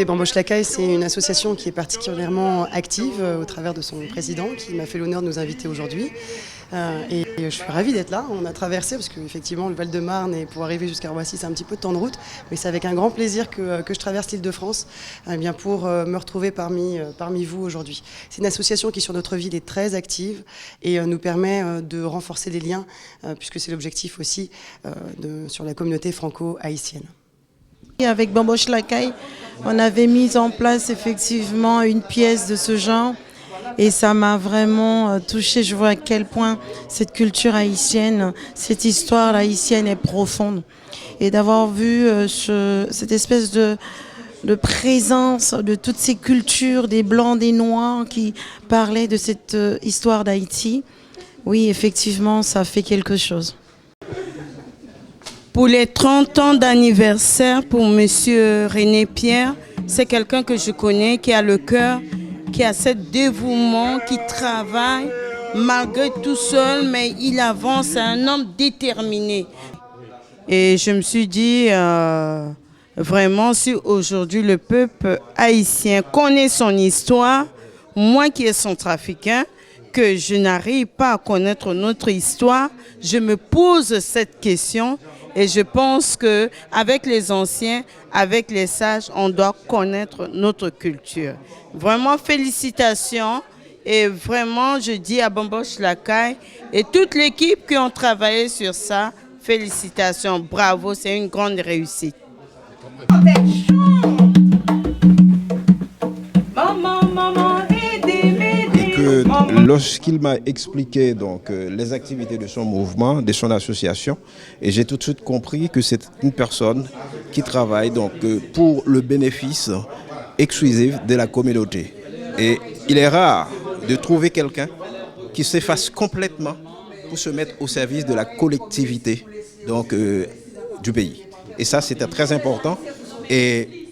Bamboche Lacaille, c'est une association qui est particulièrement active au travers de son président qui m'a fait l'honneur de nous inviter aujourd'hui. Et je suis ravie d'être là. On a traversé, parce qu'effectivement le Val-de-Marne et pour arriver jusqu'à Roissy, c'est un petit peu de temps de route, mais c'est avec un grand plaisir que je traverse l'Île-de-France pour me retrouver parmi vous aujourd'hui. C'est une association qui sur notre ville est très active et nous permet de renforcer les liens, puisque c'est l'objectif aussi sur la communauté franco-haïtienne. Avec Bamboche Lacaille, on avait mis en place effectivement une pièce de ce genre et ça m'a vraiment touchée. Je vois à quel point cette culture haïtienne, cette histoire haïtienne est profonde. Et d'avoir vu cette espèce de présence de toutes ces cultures, des blancs, des noirs qui parlaient de cette histoire d'Haïti, oui, effectivement, ça fait quelque chose. Pour les 30 ans d'anniversaire pour Monsieur René Pierre, c'est quelqu'un que je connais, qui a le cœur, qui a ce dévouement, qui travaille malgré tout seul, mais il avance, c'est un homme déterminé. Et je me suis dit, vraiment, si aujourd'hui le peuple haïtien connaît son histoire, moi qui est centrafricain, que je n'arrive pas à connaître notre histoire, je me pose cette question. Et je pense qu'avec les anciens, avec les sages, on doit connaître notre culture. Vraiment, félicitations. Et vraiment, je dis à Bamboche Lacaille et toute l'équipe qui ont travaillé sur ça, félicitations, bravo, c'est une grande réussite. Lorsqu'il m'a expliqué donc, les activités de son mouvement, de son association, et j'ai tout de suite compris que c'est une personne qui travaille donc, pour le bénéfice exclusif de la communauté. Et il est rare de trouver quelqu'un qui s'efface complètement pour se mettre au service de la collectivité donc, du pays. Et ça, c'était très important. Et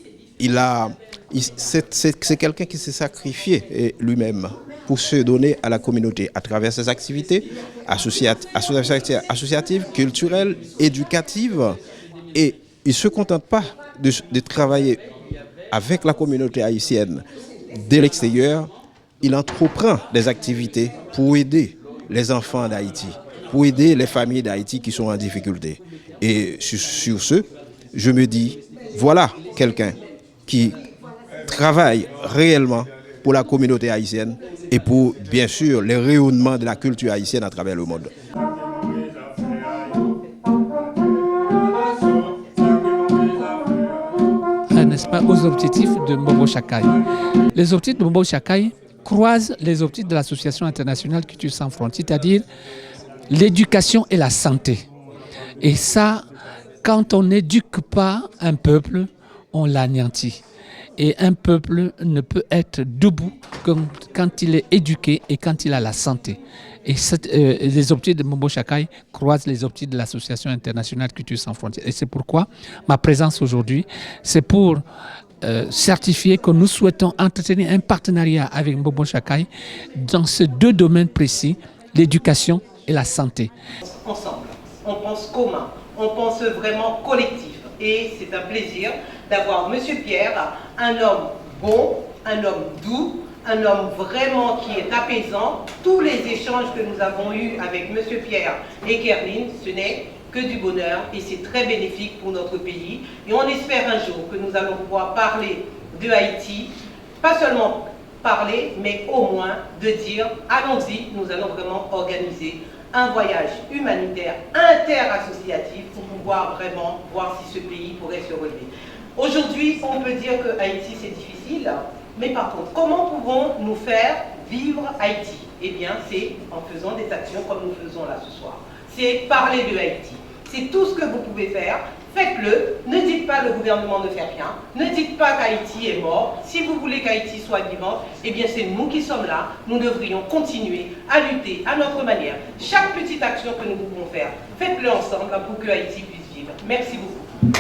c'est quelqu'un qui s'est sacrifié lui-même pour se donner à la communauté à travers ses activités associatives, culturelles, éducatives. Et il ne se contente pas de travailler avec la communauté haïtienne de l'extérieur. Il entreprend des activités pour aider les enfants d'Haïti, pour aider les familles d'Haïti qui sont en difficulté. Et sur ce, je me dis, voilà quelqu'un qui travaille réellement pour la communauté haïtienne et pour, bien sûr, le rayonnement de la culture haïtienne à travers le monde. N'est-ce pas, aux objectifs de Bamboche Lacaille. Les objectifs de Bamboche Lacaille croisent les objectifs de l'Association internationale Culture sans frontières, c'est-à-dire l'éducation et la santé. Et ça, quand on n'éduque pas un peuple, on l'anéantit. Et un peuple ne peut être debout que quand il est éduqué et quand il a la santé. Et les objectifs de Bamboche Lacaille croisent les objectifs de l'Association internationale Culture sans frontières. Et c'est pourquoi ma présence aujourd'hui, c'est pour certifier que nous souhaitons entretenir un partenariat avec Bamboche Lacaille dans ces deux domaines précis, l'éducation et la santé. Ensemble, on pense commun, on pense vraiment collectif. Et c'est un plaisir d'avoir M. Pierre, un homme bon, un homme doux, un homme vraiment qui est apaisant. Tous les échanges que nous avons eus avec M. Pierre et Kerline, ce n'est que du bonheur et c'est très bénéfique pour notre pays. Et on espère un jour que nous allons pouvoir parler de Haïti, pas seulement parler, mais au moins de dire, allons-y, nous allons vraiment organiser un voyage humanitaire interassociatif pour pouvoir vraiment voir si ce pays pourrait se relever. Aujourd'hui, on peut dire que Haïti c'est difficile, mais par contre, comment pouvons-nous faire vivre Haïti? Eh bien, c'est en faisant des actions comme nous faisons là ce soir. C'est parler de Haïti. C'est tout ce que vous pouvez faire. Faites-le. Ne dites pas le gouvernement ne fait rien. Ne dites pas qu'Haïti est mort. Si vous voulez qu'Haïti soit vivante, eh bien c'est nous qui sommes là. Nous devrions continuer à lutter à notre manière. Chaque petite action que nous pouvons faire, faites-le ensemble pour que Haïti puisse vivre. Merci beaucoup.